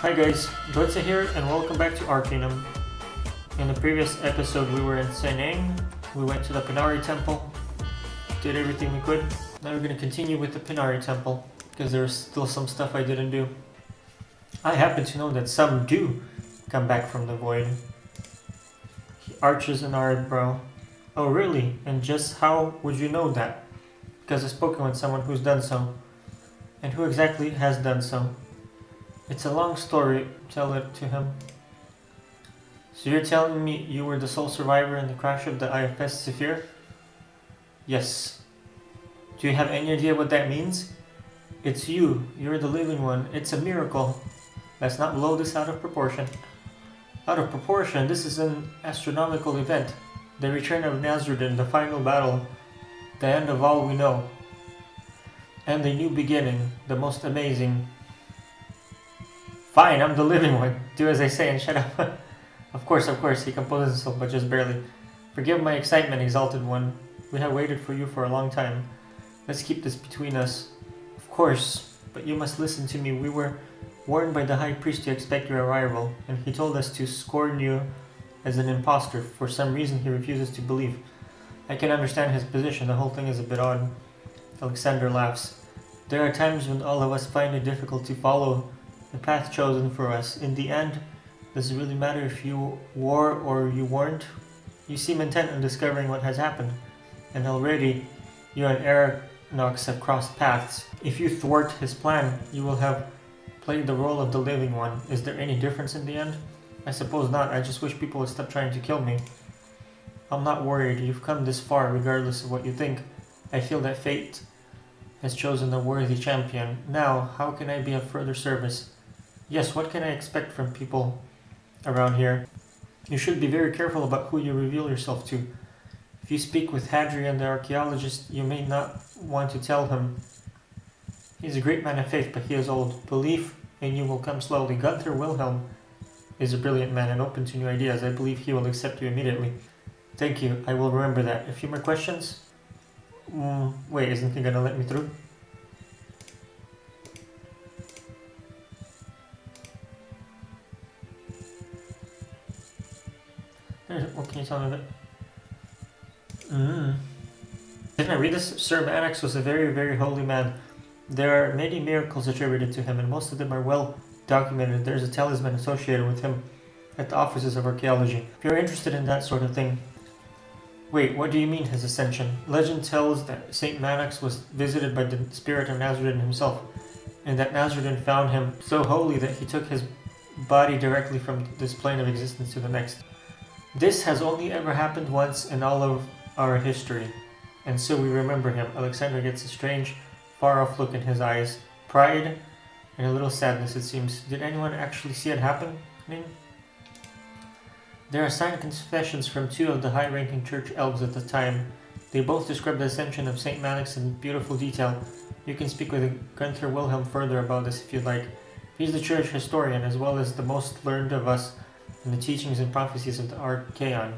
Hi guys, Dotsya here and welcome back to Arcanum. In the previous episode we were in Seneng, we went to the Pinari Temple, did everything we could. Now we're going to continue with the Pinari Temple, because there's still some stuff I didn't do. I happen to know that some do come back from the void. He arches an eyebrow. Oh really? And just how would you know that? Because I've spoken with someone who's done so. And who exactly has done so? It's a long story, tell it to him. So you're telling me you were the sole survivor in the crash of the IFS Zephyr? Yes. Do you have any idea what that means? It's you, you're the living one, it's a miracle. Let's not blow this out of proportion. Out of proportion, this is an astronomical event. The return of Nasruddin, the final battle, the end of all we know. And the new beginning, the most amazing. Fine, I'm the living one. Do as I say and shut up. Of course, he composes himself, but just barely. Forgive my excitement, exalted one. We have waited for you for a long time. Let's keep this between us. Of course, but you must listen to me. We were warned by the High Priest to expect your arrival, and he told us to scorn you as an impostor. For some reason, he refuses to believe. I can understand his position. The whole thing is a bit odd. Alexander laughs. There are times when all of us find it difficult to follow the path chosen for us. In the end, does it really matter if you were or you weren't? You seem intent on discovering what has happened, and already you and Aranox have crossed paths. If you thwart his plan, you will have played the role of the living one. Is there any difference in the end? I suppose not. I just wish people would stop trying to kill me. I'm not worried. You've come this far, regardless of what you think. I feel that fate has chosen a worthy champion. Now, how can I be of further service? Yes, what can I expect from people around here? You should be very careful about who you reveal yourself to. If you speak with Hadrian the archaeologist, you may not want to tell him. He's a great man of faith, but he is old. Belief in you will come slowly. Gunther Wilhelm is a brilliant man and open to new ideas. I believe he will accept you immediately. Thank you, I will remember that. A few more questions? Wait, isn't he gonna let me through? What can you tell me about? Didn't I read this? Sir Manax was a very, very holy man. There are many miracles attributed to him, and most of them are well documented. There's a talisman associated with him at the offices of archaeology. If you're interested in that sort of thing. Wait, what do you mean his ascension? Legend tells that Saint Manax was visited by the spirit of Nasruddin himself, and that Nasruddin found him so holy that he took his body directly from this plane of existence to the next. This has only ever happened once in all of our history, and so we remember him. Alexander gets a strange, far-off look in his eyes. Pride and a little sadness, it seems. Did anyone actually see it happening? There are signed confessions from two of the high-ranking church elves at the time. They both describe the ascension of St. Manax in beautiful detail. You can speak with Gunther Wilhelm further about this if you'd like. He's the church historian, as well as the most learned of us in the teachings and prophecies of the Archaeon.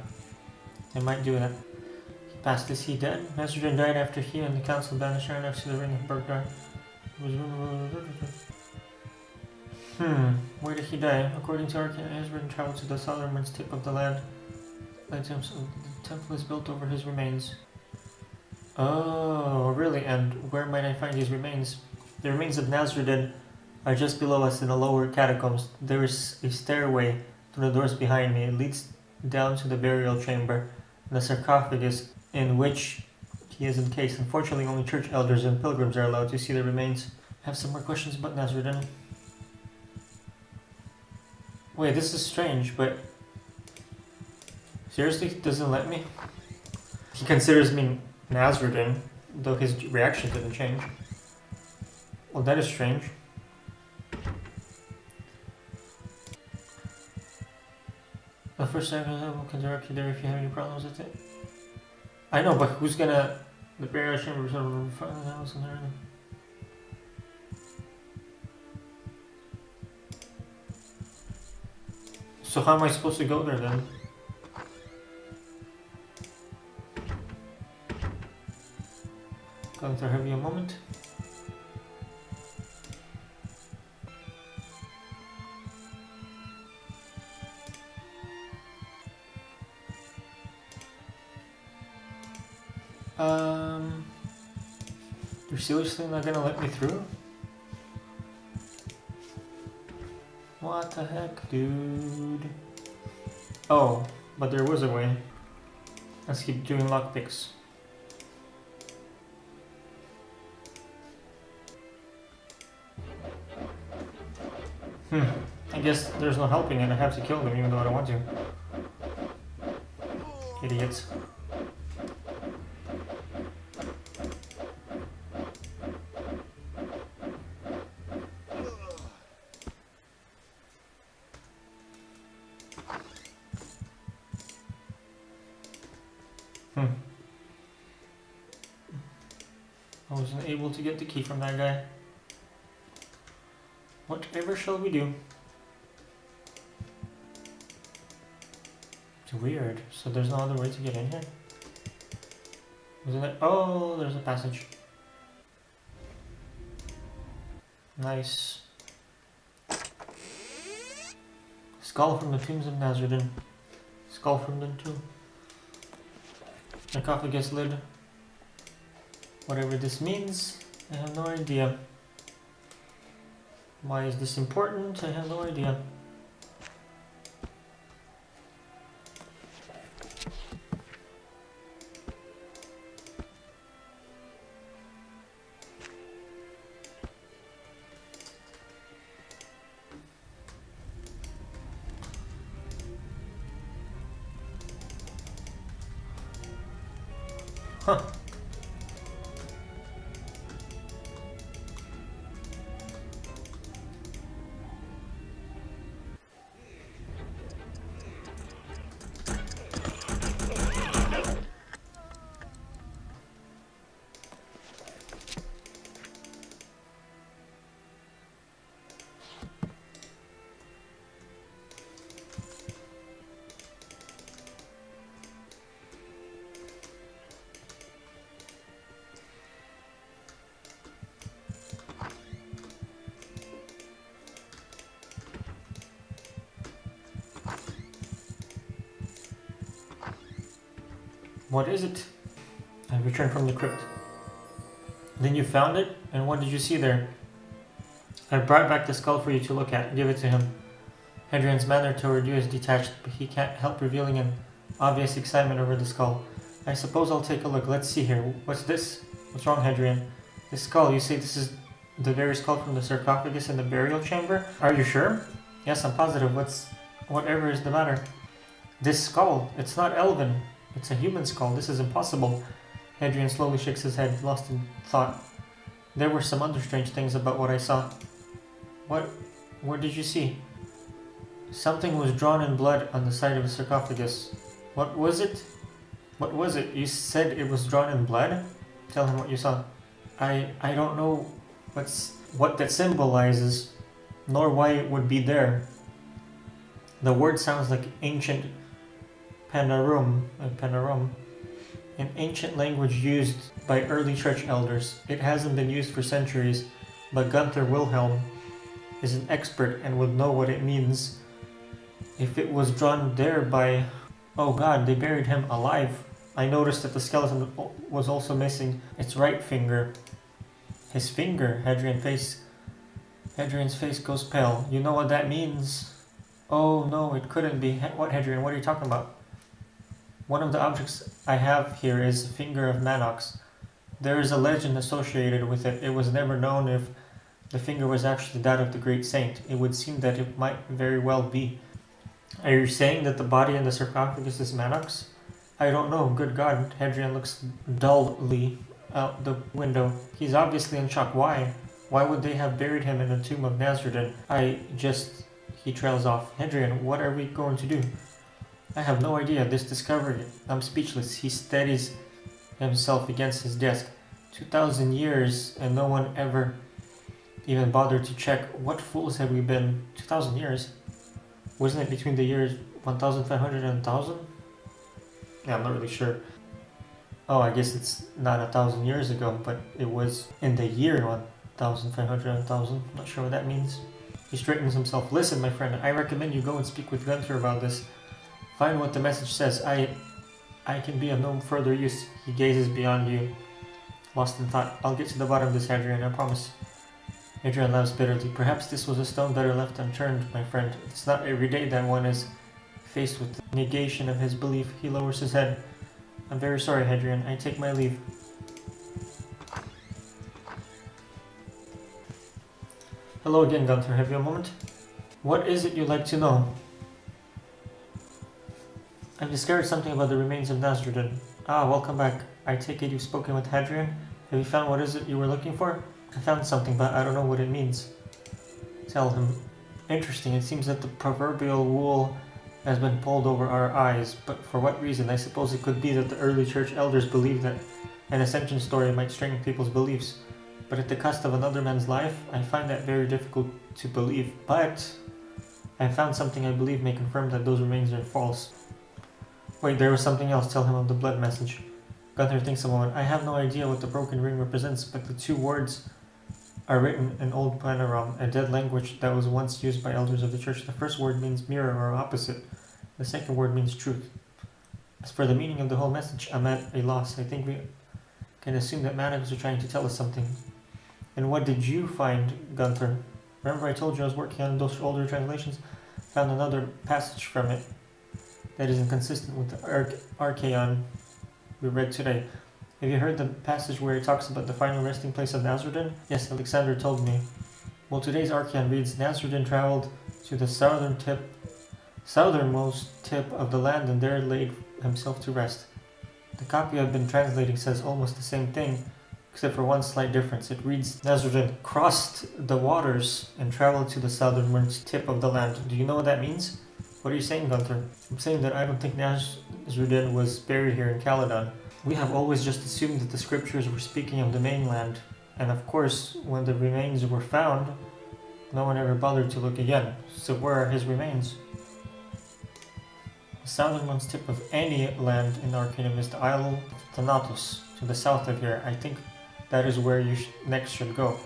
I might do that. He passed. Is he dead? Nasruddin died after he and the council banished Aranax to the ring of Bergdar. Where did he die? According to Archaeon, Nasruddin traveled to the southernmost tip of the land. The temple is built over his remains. Oh, really? And where might I find his remains? The remains of Nasruddin are just below us in the lower catacombs. There is a stairway through the doors behind me. It leads down to the burial chamber, the sarcophagus in which he is encased. Unfortunately, only church elders and pilgrims are allowed to see the remains. I have some more questions about Nasruddin. Wait, this is strange, but seriously, he doesn't let me? He considers me Nasruddin, though his reaction didn't change. Well, that is strange. The first second will can direct you there if you have any problems with it. I know, but who's gonna... The burial chamber is in front of the house and everything. So how am I supposed to go there then? Going to have you a moment. You're seriously not gonna let me through? What the heck, dude? Oh, but there was a way. Let's keep doing lockpicks. I guess there's no helping it. I have to kill them even though I don't want to. Idiots. I wasn't able to get the key from that guy. Whatever shall we do? It's weird. So there's no other way to get in here? Isn't it? Oh, there's a passage. Nice. Skull from the tombs of Nazareth. Skull from the tomb. Sarcophagus lid. Whatever this means, I have no idea. Why is this important? I have no idea. Huh. What is it? I returned from the crypt. Then you found it? And what did you see there? I brought back the skull for you to look at. Give it to him. Hadrian's manner toward you is detached, but he can't help revealing an obvious excitement over the skull. I suppose I'll take a look. Let's see here. What's this? What's wrong, Hadrian? This skull, you say this is the very skull from the sarcophagus in the burial chamber? Are you sure? Yes, I'm positive. Whatever is the matter? This skull, it's not elven. It's a human skull. This is impossible. Hadrian slowly shakes his head, lost in thought. There were some other strange things about what I saw. What did you see? Something was drawn in blood on the side of the sarcophagus. What was it? What was it? You said it was drawn in blood? Tell him what you saw. I don't know what that symbolizes, nor why it would be there. The word sounds like ancient Panarum, an ancient language used by early church elders. It hasn't been used for centuries, but Gunther Wilhelm is an expert and would know what it means. If it was drawn there by... Oh god, they buried him alive. I noticed that the skeleton was also missing its right finger. His finger? Hadrian's face goes pale. You know what that means? Oh no, it couldn't be. What, Hadrian? What are you talking about? One of the objects I have here is a finger of Manox. There is a legend associated with it. It was never known if the finger was actually that of the great saint. It would seem that it might very well be. Are you saying that the body in the sarcophagus is Manox? I don't know. Good God. Hadrian looks dully out the window. He's obviously in shock. Why? Why would they have buried him in the tomb of Nazareth? He trails off. Hadrian, what are we going to do? I have no idea. This discovery. I'm speechless. He steadies himself against his desk. 2,000 years and no one ever even bothered to check. What fools have we been? 2,000 years? Wasn't it between the years 1,500 and 1,000? Yeah, I'm not really sure. Oh, I guess it's not 1,000 years ago, but it was in the year 1,500 and 1,000. Not sure what that means. He straightens himself. Listen, my friend, I recommend you go and speak with Gunther about this. Find what the message says. I can be of no further use. He gazes beyond you. lost in thought. I'll get to the bottom of this, Hadrian, I promise. Hadrian laughs bitterly. Perhaps this was a stone better left unturned, my friend. It's not every day that one is faced with the negation of his belief. He lowers his head. I'm very sorry, Hadrian. I take my leave. Hello again, Gunther. Have you a moment? What is it you'd like to know? I've discovered something about the remains of Nasruddin. Ah, welcome back. I take it you've spoken with Hadrian? Have you found what is it you were looking for? I found something, but I don't know what it means. Tell him. Interesting. It seems that the proverbial wool has been pulled over our eyes, but for what reason? I suppose it could be that the early church elders believed that an ascension story might strengthen people's beliefs. But at the cost of another man's life, I find that very difficult to believe. But I found something I believe may confirm that those remains are false. Wait, there was something else. Tell him of the blood message. Gunther thinks a moment. I have no idea what the broken ring represents, but the two words are written in Old Panoram, a dead language that was once used by elders of the church. The first word means mirror or opposite. The second word means truth. As for the meaning of the whole message, I'm at a loss. I think we can assume that Magick are trying to tell us something. And what did you find, Gunther? Remember I told you I was working on those older translations? Found another passage from it that is inconsistent with the Arcanum we read today. Have you heard the passage where it talks about the final resting place of Nasruddin? Yes, Alexander told me. Well, today's Arcanum reads, Nasruddin traveled to the southernmost tip of the land and there laid himself to rest. The copy I've been translating says almost the same thing, except for one slight difference. It reads, Nasruddin crossed the waters and traveled to the southernmost tip of the land. Do you know what that means? What are you saying, Gunther? I'm saying that I don't think Nasruddin was buried here in Caledon. We have always just assumed that the scriptures were speaking of the mainland, and of course, when the remains were found, no one ever bothered to look again. So where are his remains? The southernmost tip of any land in Arcanum is the Isle of Thanatos, to the south of here. I think that is where you next should go.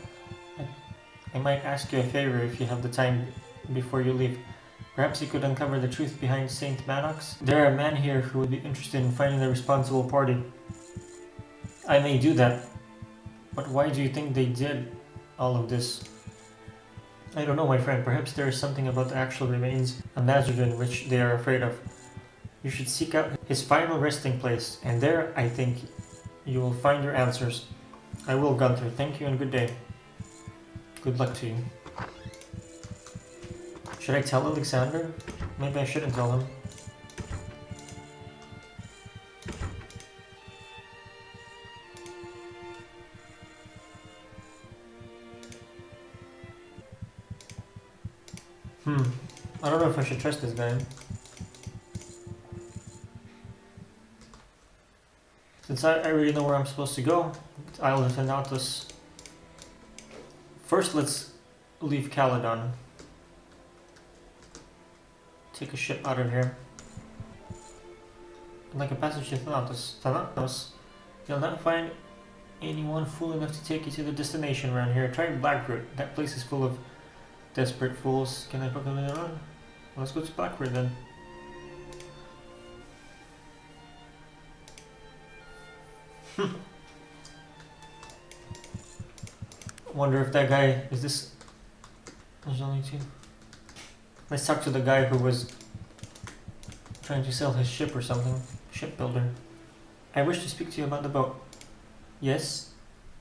I might ask you a favor if you have the time before you leave. Perhaps you could uncover the truth behind Saint Manox. There are men here who would be interested in finding the responsible party. I may do that, but why do you think they did all of this? I don't know, my friend. Perhaps there is something about the actual remains of Nasruddin which they are afraid of. You should seek out his final resting place, and there, I think, you will find your answers. I will, Gunther. Thank you and good day. Good luck to you. Should I tell Alexander? Maybe I shouldn't tell him. I don't know if I should trust this guy. Since I already know where I'm supposed to go, Isle of Thanatos. First, let's leave Caledon. Take a ship out of here. Like a passage to Thanatos. Thanatos. You'll not find anyone fool enough to take you to the destination around here. Try Blackroot. That place is full of desperate fools. Can I book them later on? Let's go to Blackroot then. Wonder if that guy is this. There's only two. Let's talk to the guy who was trying to sell his ship or something. Shipbuilder. I wish to speak to you about the boat. Yes,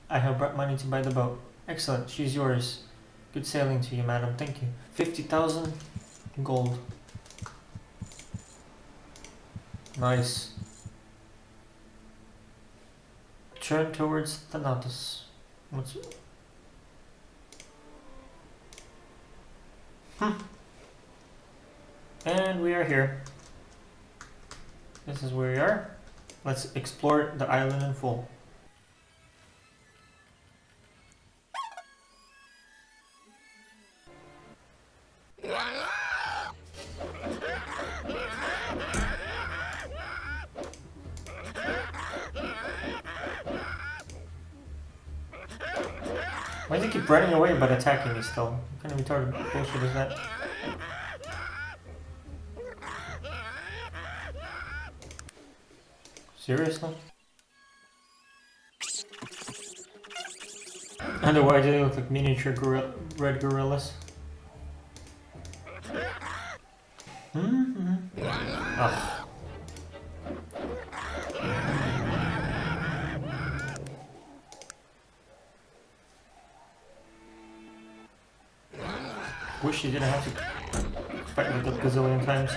I have brought money to buy the boat. Excellent, she's yours. Good sailing to you, madam. Thank you. 50,000 gold. Nice. Turn towards Thanatos. What's it? And we are here. This is where we are. Let's explore the island in full. Why do they keep running away but attacking me still? What kind of retarded bullshit is that? Seriously? Otherwise, they look like miniature red gorillas. Ugh. Wish you didn't have to fight with it a gazillion times.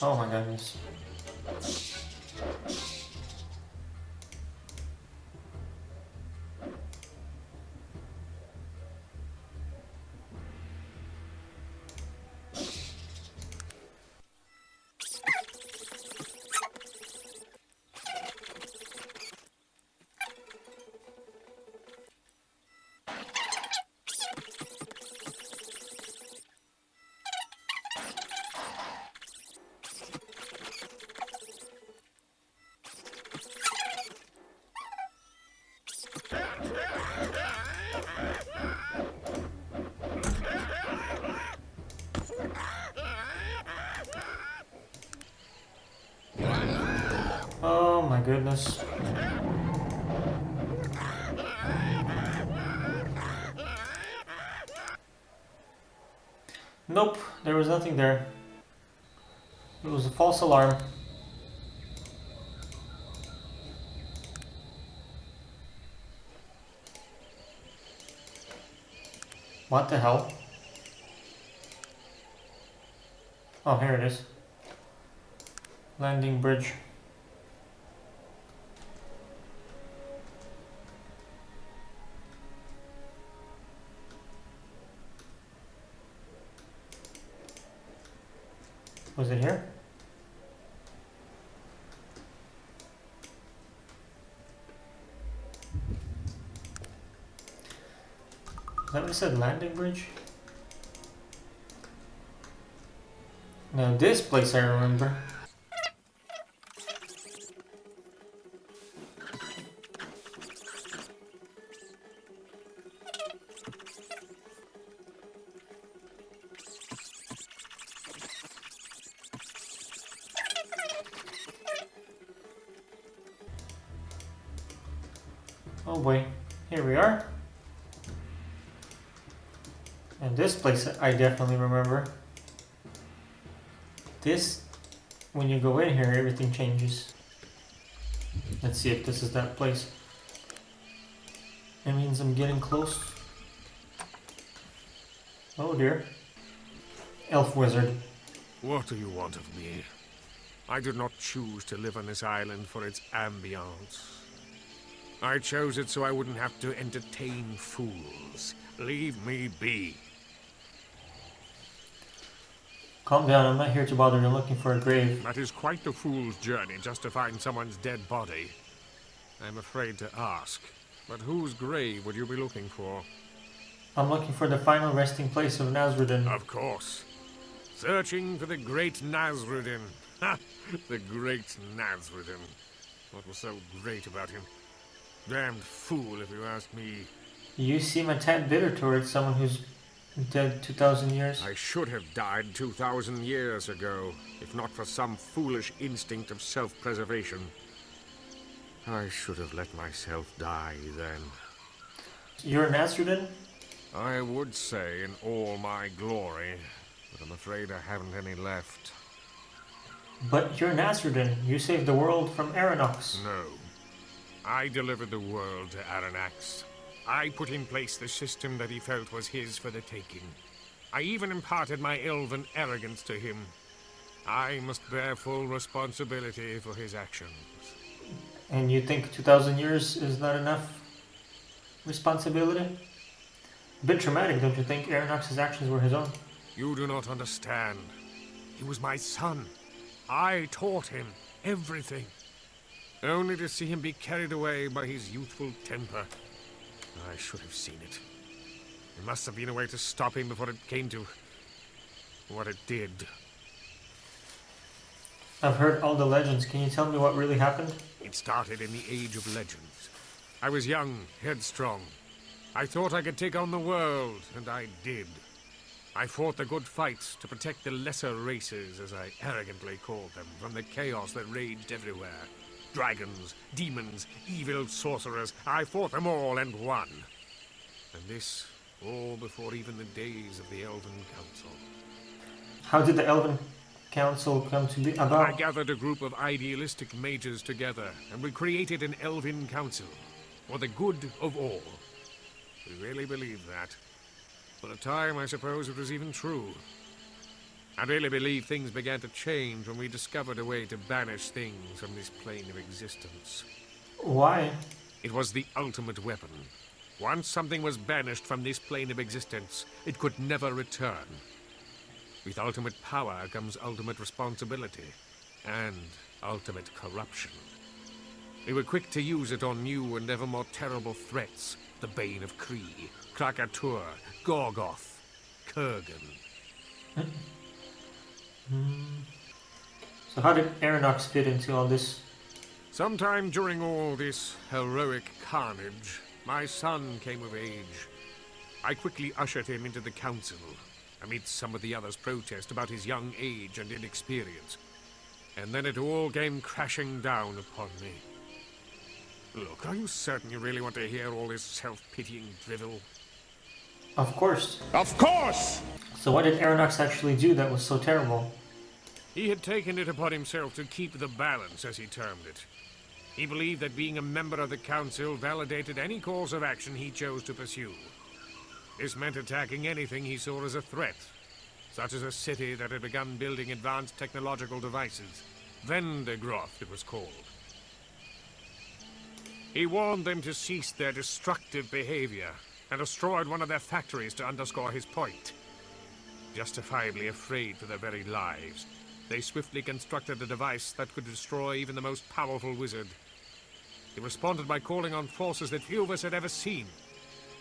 Oh my goodness. Oh my goodness. Nope, there was nothing there. It was a false alarm. What the hell? Oh, here it is. Landing bridge. Was it here? Is that what it said? Landing bridge? Now this place I remember. Oh boy, here we are. And this place I definitely remember. This, when you go in here, everything changes. Let's see if this is that place. It means I'm getting close. Oh dear. Elf wizard. What do you want of me? I did not choose to live on this island for its ambience. I chose it so I wouldn't have to entertain fools. Leave me be. Calm down, I'm not here to bother you. I'm looking for a grave. That is quite the fool's journey just to find someone's dead body. I'm afraid to ask, but whose grave would you be looking for? I'm looking for the final resting place of Nasruddin. Of course. Searching for the great Nasruddin. Ha! The great Nasruddin. What was so great about him? Damned fool, if you ask me. You seem a tad bitter towards someone who's dead 2,000 years. I should have died 2,000 years ago, if not for some foolish instinct of self-preservation. I should have let myself die then. You're Nasruddin? I would say in all my glory, but I'm afraid I haven't any left. But you're Nasruddin. You saved the world from Aranox. No. I delivered the world to Aranax. I put in place the system that he felt was his for the taking. I even imparted my elven arrogance to him. I must bear full responsibility for his actions. And you think 2,000 years is not enough responsibility? A bit traumatic, don't you think? Aranox's actions were his own. You do not understand. He was my son. I taught him everything. Only to see him be carried away by his youthful temper. I should have seen it. There must have been a way to stop him before it came to what it did. I've heard all the legends. Can you tell me what really happened? It started in the Age of Legends. I was young, headstrong. I thought I could take on the world, and I did. I fought the good fights to protect the lesser races, as I arrogantly called them, from the chaos that raged everywhere. Dragons, demons, evil sorcerers, I fought them all and won. And this, all before even the days of the Elven Council. How did the Elven Council come to be I about? gathered a group of idealistic mages together, and we created an Elven Council, for the good of all. We really believed that. For a time, I suppose it was even true. I really believe things began to change when we discovered a way to banish things from this plane of existence. Why? It was the ultimate weapon. Once something was banished from this plane of existence, it could never return. With ultimate power comes ultimate responsibility, and ultimate corruption. We were quick to use it on new and ever more terrible threats. The Bane of Kree, Artur, Gorgoth, Kurgan. So how did Aranox fit into all this? Sometime during all this heroic carnage, my son came of age. I quickly ushered him into the council, amidst some of the others' protest about his young age and inexperience. And then it all came crashing down upon me. Look, are you certain you really want to hear all this self-pitying drivel? Of course. Of course! So what did Aranox actually do that was so terrible? He had taken it upon himself to keep the balance, as he termed it. He believed that being a member of the council validated any course of action he chose to pursue. This meant attacking anything he saw as a threat, such as a city that had begun building advanced technological devices. Vendegroth, it was called. He warned them to cease their destructive behavior, and destroyed one of their factories to underscore his point. Justifiably afraid for their very lives, they swiftly constructed a device that could destroy even the most powerful wizard. He responded by calling on forces that few of us had ever seen,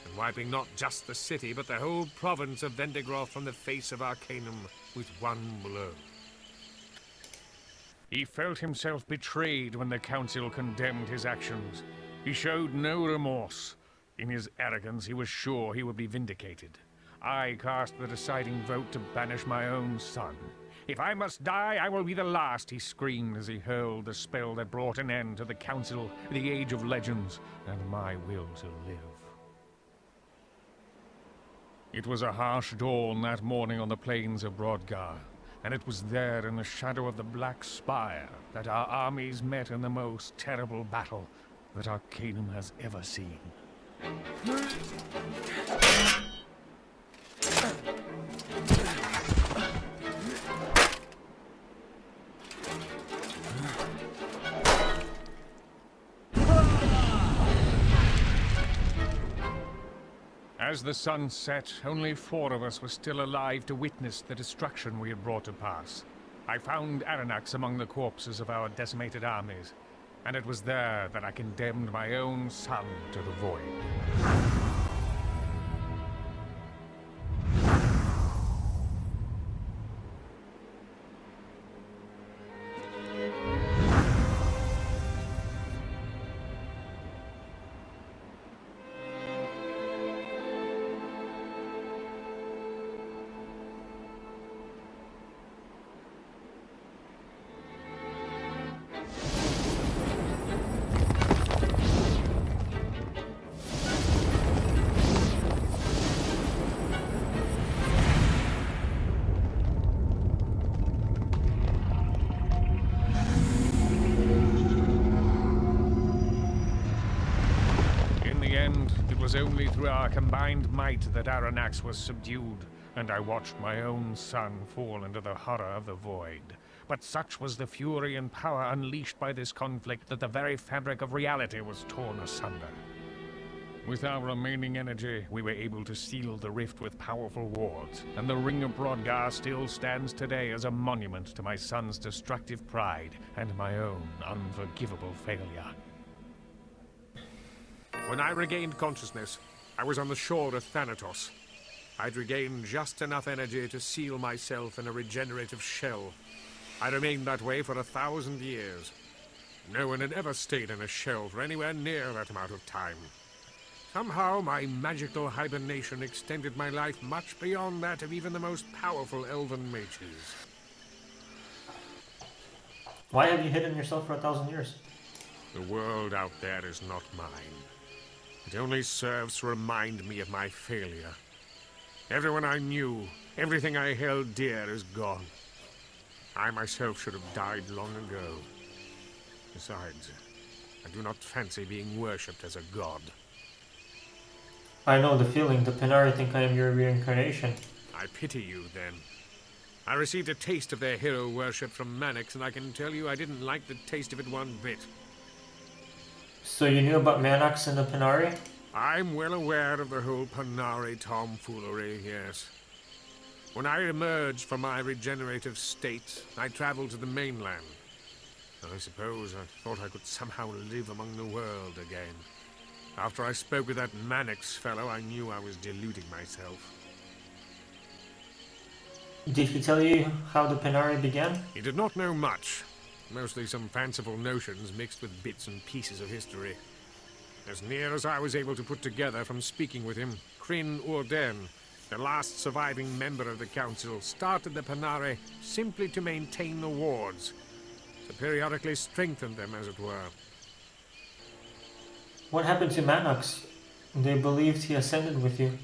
and wiping not just the city, but the whole province of Vendegroth from the face of Arcanum with one blow. He felt himself betrayed when the council condemned his actions. He showed no remorse. In his arrogance, he was sure he would be vindicated. I cast the deciding vote to banish my own son. If I must die, I will be the last, he screamed as he hurled the spell that brought an end to the council, the Age of Legends, and my will to live. It was a harsh dawn that morning on the plains of Brodgar, and it was there in the shadow of the Black Spire that our armies met in the most terrible battle that Arcanum has ever seen. As the sun set, only 4 of us were still alive to witness the destruction we had brought to pass. I found Aranax among the corpses of our decimated armies, and it was there that I condemned my own son to the void. It was only through our combined might that Aranax was subdued, and I watched my own son fall into the horror of the void. But such was the fury and power unleashed by this conflict that the very fabric of reality was torn asunder. With our remaining energy, we were able to seal the rift with powerful wards, and the Ring of Brodgar still stands today as a monument to my son's destructive pride and my own unforgivable failure. When I regained consciousness, I was on the shore of Thanatos. I'd regained just enough energy to seal myself in a regenerative shell. I remained that way for 1,000 years. No one had ever stayed in a shell for anywhere near that amount of time. Somehow my magical hibernation extended my life much beyond that of even the most powerful elven mages. Why have you hidden yourself for 1,000 years? The world out there is not mine. It only serves to remind me of my failure. Everyone I knew, everything I held dear is gone. I myself should have died long ago. Besides, I do not fancy being worshipped as a god. I know the feeling. The Penari think I am your reincarnation. I pity you, then. I received a taste of their hero worship from Magick, and I can tell you I didn't like the taste of it one bit. So you knew about Manax and the Penari? I'm well aware of the whole Panari tomfoolery, yes. When I emerged from my regenerative state, I traveled to the mainland. I suppose I thought I could somehow live among the world again. After I spoke with that Manax fellow, I knew I was deluding myself. Did he tell you how the Penari began? He did not know much. Mostly some fanciful notions mixed with bits and pieces of history. As near as I was able to put together from speaking with him, Kryn Urden, the last surviving member of the council, started the Penari simply to maintain the wards, to periodically strengthen them, as it were. What happened to Manax? They believed he ascended with you.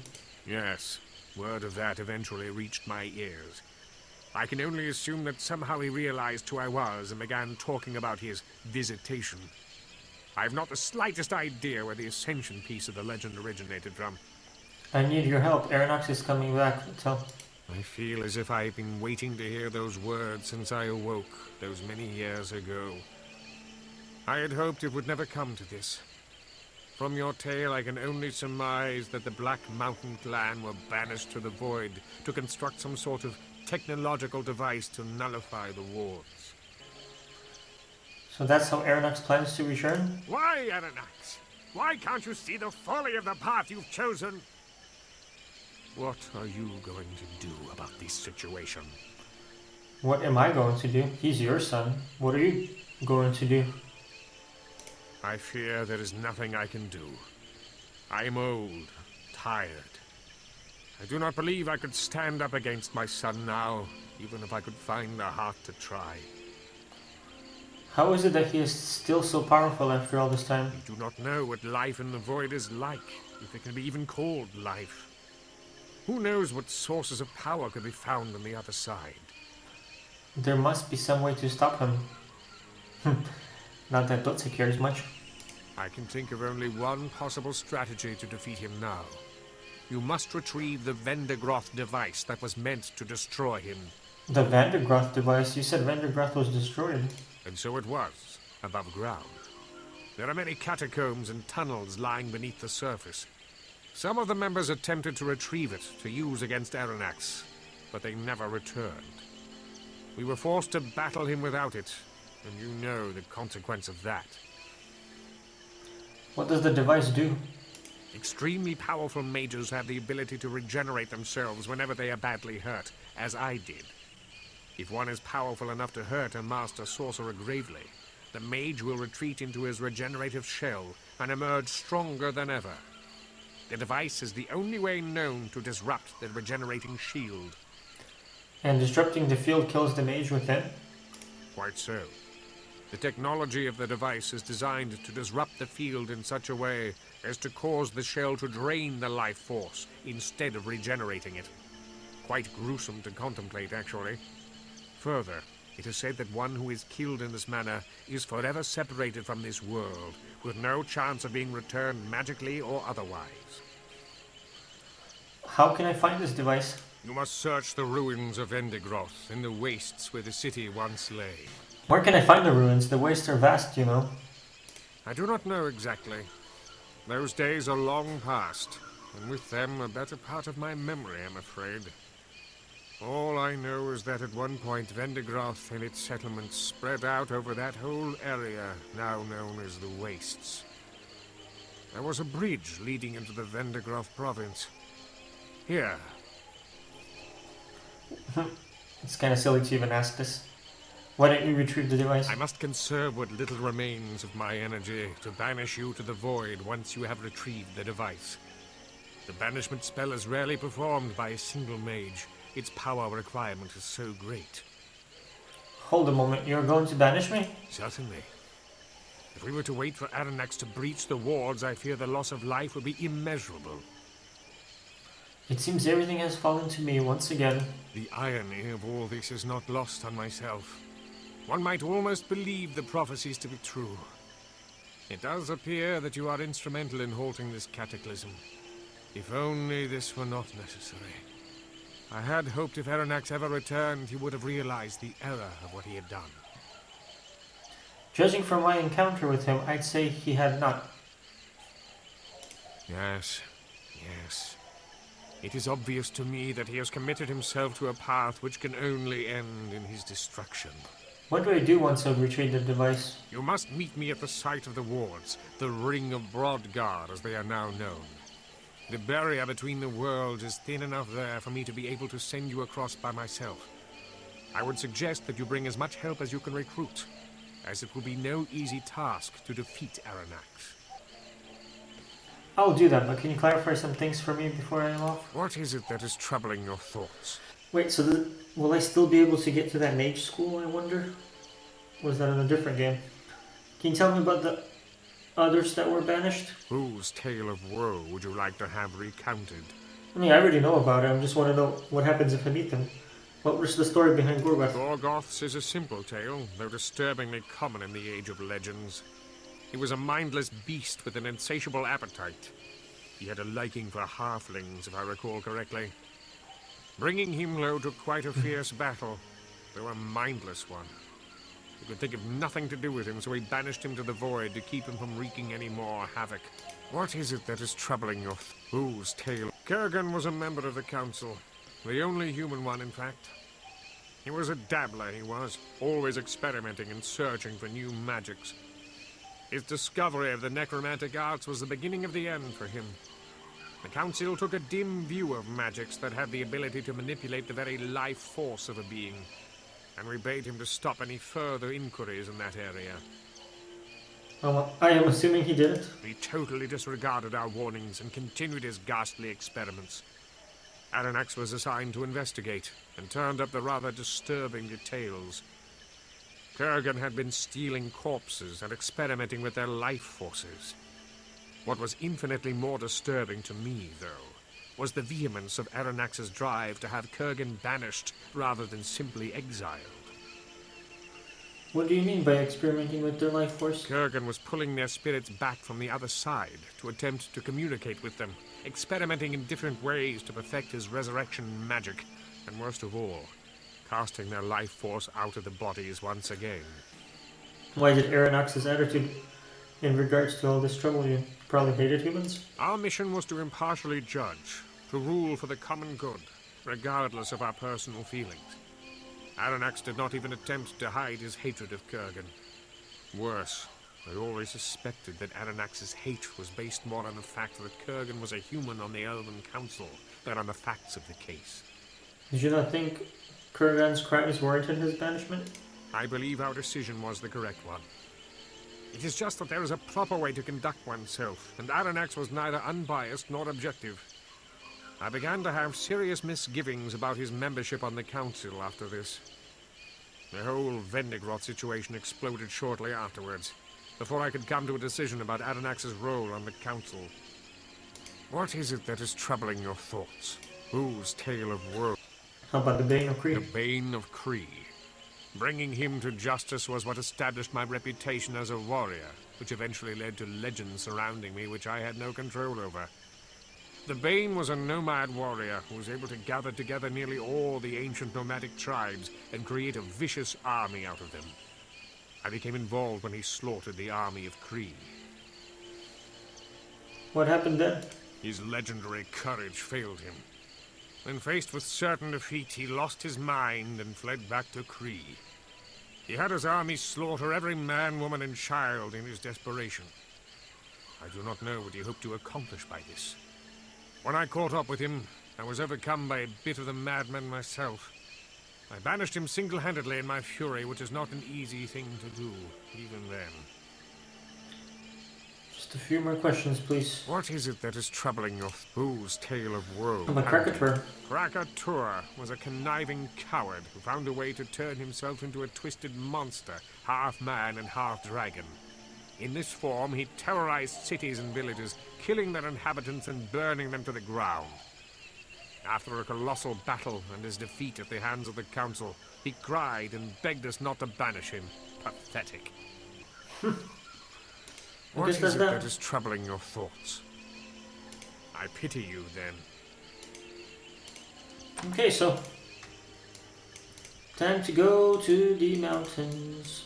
Yes, word of that eventually reached my ears. I can only assume that somehow he realized who I was and began talking about his visitation. I have not the slightest idea where the ascension piece of the legend originated from. I need your help. Aranox is coming back. Tell. I feel as if I've been waiting to hear those words since I awoke, those many years ago. I had hoped it would never come to this. From your tale, I can only surmise that the Black Mountain clan were banished to the void to construct some sort of technological device to nullify the wards. So that's how Aranox plans to return? Why, Aranax? Why can't you see the folly of the path you've chosen? What are you going to do about this situation? What am I going to do? He's your son. What are you going to do? I fear there is nothing I can do. I am old, tired. I do not believe I could stand up against my son now, even if I could find the heart to try. How is it that he is still so powerful after all this time? I do not know what life in the void is like, if it can be even called life. Who knows what sources of power could be found on the other side? There must be some way to stop him. Not that Dotsya cares much. I can think of only one possible strategy to defeat him now. You must retrieve the Vendigroth device that was meant to destroy him. The Vendigroth device? You said Vendigroth was destroyed. And so it was, above ground. There are many catacombs and tunnels lying beneath the surface. Some of the members attempted to retrieve it to use against Aranax, but they never returned. We were forced to battle him without it, and you know the consequence of that. What does the device do? Extremely powerful mages have the ability to regenerate themselves whenever they are badly hurt, as I did. If one is powerful enough to hurt a master sorcerer gravely, the mage will retreat into his regenerative shell and emerge stronger than ever. The device is the only way known to disrupt the regenerating shield. And disrupting the field kills the mage within? Quite so. The technology of the device is designed to disrupt the field in such a way as to cause the shell to drain the life force instead of regenerating it. Quite gruesome to contemplate, actually. Further, it is said that one who is killed in this manner is forever separated from this world, with no chance of being returned magically or otherwise. How can I find this device? You must search the ruins of Vendigroth in the wastes where the city once lay. Where can I find the ruins? The wastes are vast, you know. I do not know exactly. Those days are long past, and with them a better part of my memory, I'm afraid. All I know is that at one point Vendigroth and its settlements spread out over that whole area now known as the Wastes. There was a bridge leading into the Vendigroth province. Here. It's kind of silly to even ask this. Why don't you retrieve the device? I must conserve what little remains of my energy to banish you to the void once you have retrieved the device. The banishment spell is rarely performed by a single mage. Its power requirement is so great. Hold a moment, you're going to banish me? Certainly. If we were to wait for Aranax to breach the wards, I fear the loss of life would be immeasurable. It seems everything has fallen to me once again. The irony of all this is not lost on myself. One might almost believe the prophecies to be true. It does appear that you are instrumental in halting this cataclysm. If only this were not necessary. I had hoped if Aranax ever returned, he would have realized the error of what he had done. Judging from my encounter with him, I'd say he had not. Yes. It is obvious to me that he has committed himself to a path which can only end in his destruction. What do I do once I've retrieved the device? You must meet me at the site of the wards, the Ring of Broadguard as they are now known. The barrier between the worlds is thin enough there for me to be able to send you across by myself. I would suggest that you bring as much help as you can recruit, as it will be no easy task to defeat Aranax. I'll do that, but can you clarify some things for me before I am off? What is it that is troubling your thoughts? Wait, so will I still be able to get to that mage school, I wonder? Or is that in a different game? Can you tell me about the others that were banished? Whose tale of woe would you like to have recounted? I mean, I already know about it. I just want to know what happens if I meet them. What was the story behind Gorgoth? Gorgoth's is a simple tale, though disturbingly common in the Age of Legends. He was a mindless beast with an insatiable appetite. He had a liking for halflings, if I recall correctly. Bringing him low took quite a fierce battle, though a mindless one. He could think of nothing to do with him, so he banished him to the void to keep him from wreaking any more havoc. What is it that is troubling your whose tale? Kurgan was a member of the council. The only human one, in fact. He was a dabbler, he was, always experimenting and searching for new magics. His discovery of the necromantic arts was the beginning of the end for him. The council took a dim view of magics that had the ability to manipulate the very life force of a being, and we bade him to stop any further inquiries in that area. Well, I am assuming he didn't. He totally disregarded our warnings and continued his ghastly experiments. Aranax was assigned to investigate, and turned up the rather disturbing details. Kurgan had been stealing corpses and experimenting with their life forces. What was infinitely more disturbing to me, though, was the vehemence of Aranax's drive to have Kurgan banished rather than simply exiled. What do you mean by experimenting with their life force? Kurgan was pulling their spirits back from the other side to attempt to communicate with them, experimenting in different ways to perfect his resurrection magic, and worst of all, casting their life force out of the bodies once again. Why did Aranax's attitude in regards to all this trouble you? Probably hated humans? Our mission was to impartially judge, to rule for the common good, regardless of our personal feelings. Aranax did not even attempt to hide his hatred of Kurgan. Worse, I always suspected that Aranax's hate was based more on the fact that Kurgan was a human on the Elven Council than on the facts of the case. Did you not think Kurgan's crimes warranted his banishment? I believe our decision was the correct one. It is just that there is a proper way to conduct oneself, and Aranax was neither unbiased nor objective. I began to have serious misgivings about his membership on the council after this. The whole Vendigroth situation exploded shortly afterwards, before I could come to a decision about Aranax's role on the council. What is it that is troubling your thoughts? Whose tale of woe? How about the Bane of The Kree? Bane of Kree. Bringing him to justice was what established my reputation as a warrior, which eventually led to legends surrounding me which I had no control over. The Bane was a nomad warrior who was able to gather together nearly all the ancient nomadic tribes and create a vicious army out of them. I became involved when he slaughtered the army of Kree. What happened then? His legendary courage failed him. When faced with certain defeat, he lost his mind and fled back to Kree. He had his army slaughter every man, woman, and child in his desperation. I do not know what he hoped to accomplish by this. When I caught up with him, I was overcome by a bit of the madman myself. I banished him single-handedly in my fury, which is not an easy thing to do, even then. Just a few more questions, please. What is it that is troubling your fool's tale of woe? I'm a Krakator. Krakator was a conniving coward who found a way to turn himself into a twisted monster, half man and half dragon. In this form, he terrorized cities and villages, killing their inhabitants and burning them to the ground. After a colossal battle and his defeat at the hands of the council, he cried and begged us not to banish him. Pathetic. What is it that is troubling your thoughts? I pity you, then. Okay, so time to go to the mountains.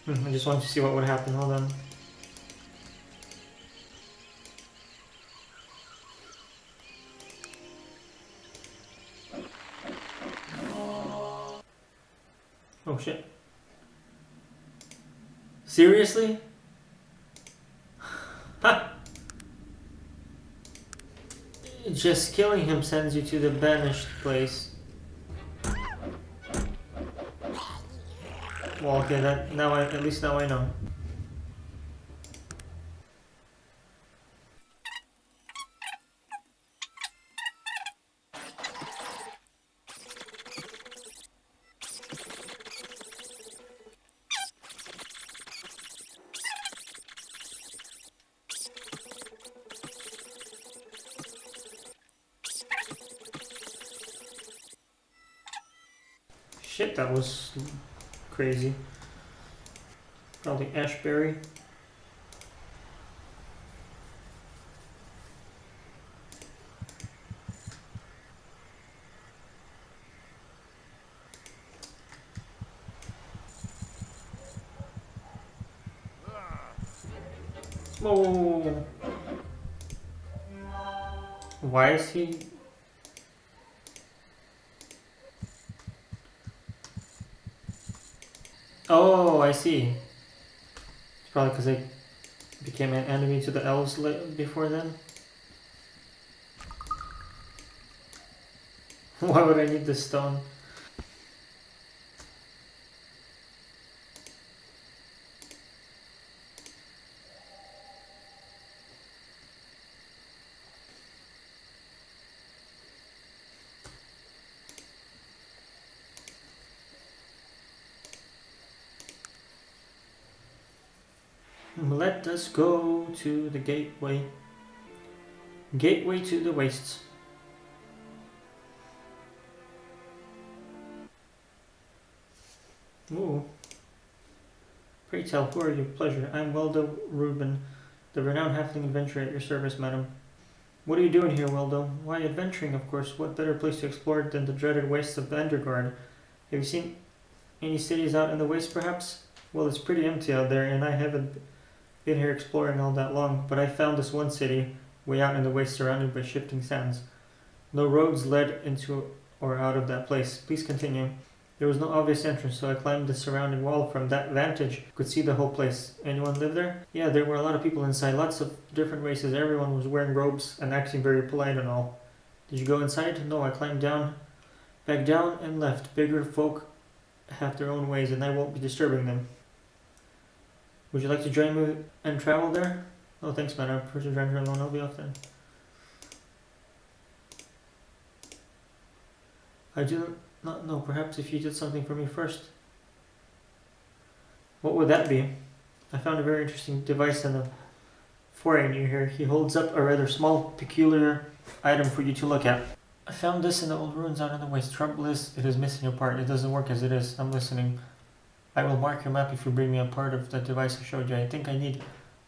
I just wanted to see what would happen. Hold on. Oh shit. Seriously? Ha! Just killing him sends you to the banished place. Well, okay, that now at least now I know. Shit, that was crazy. Probably Ashberry. Whoa. Why is he... Oh, I see. It's probably because I became an enemy to the elves before then. Why would I need this stone? Let us go to the gateway. Gateway to the wastes. Ooh. Pray tell, who are you? Pleasure. I'm Weldo Reuben, the renowned halfling adventurer at your service, madam. What are you doing here, Weldo? Why, adventuring, of course. What better place to explore than the dreaded wastes of Vandergard? Have you seen any cities out in the waste, perhaps? Well, it's pretty empty out there, and I haven't been here exploring all that long, but I found this one city, way out in the waste surrounded by shifting sands. No roads led into or out of that place. Please continue. There was no obvious entrance, so I climbed the surrounding wall. From that vantage, could see the whole place. Anyone live there? Yeah, there were a lot of people inside, lots of different races. Everyone was wearing robes and acting very polite and all. Did you go inside? No, I climbed down, back down and left. Bigger folk have their own ways and I won't be disturbing them. Would you like to join me and travel there? Oh, thanks, man. I prefer to drive here alone. I'll be off then. I do not know. Perhaps if you did something for me first. What would that be? I found a very interesting device in the foyer near here. He holds up a rather small, peculiar item for you to look at. I found this in the old ruins out in the waste. Trouble is, it is missing a part. It doesn't work as it is. I'm listening. I will mark your map if you bring me a part of the device I showed you. I think I need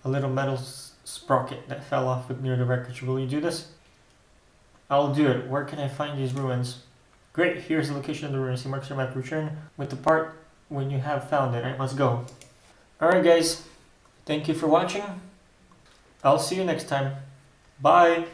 a little metal sprocket that fell off near the wreckage. Will you do this? I'll do it. Where can I find these ruins? Great, here's the location of the ruins. He marks your map. Return with the part when you have found it. I must go. Alright guys, thank you for watching. I'll see you next time. Bye!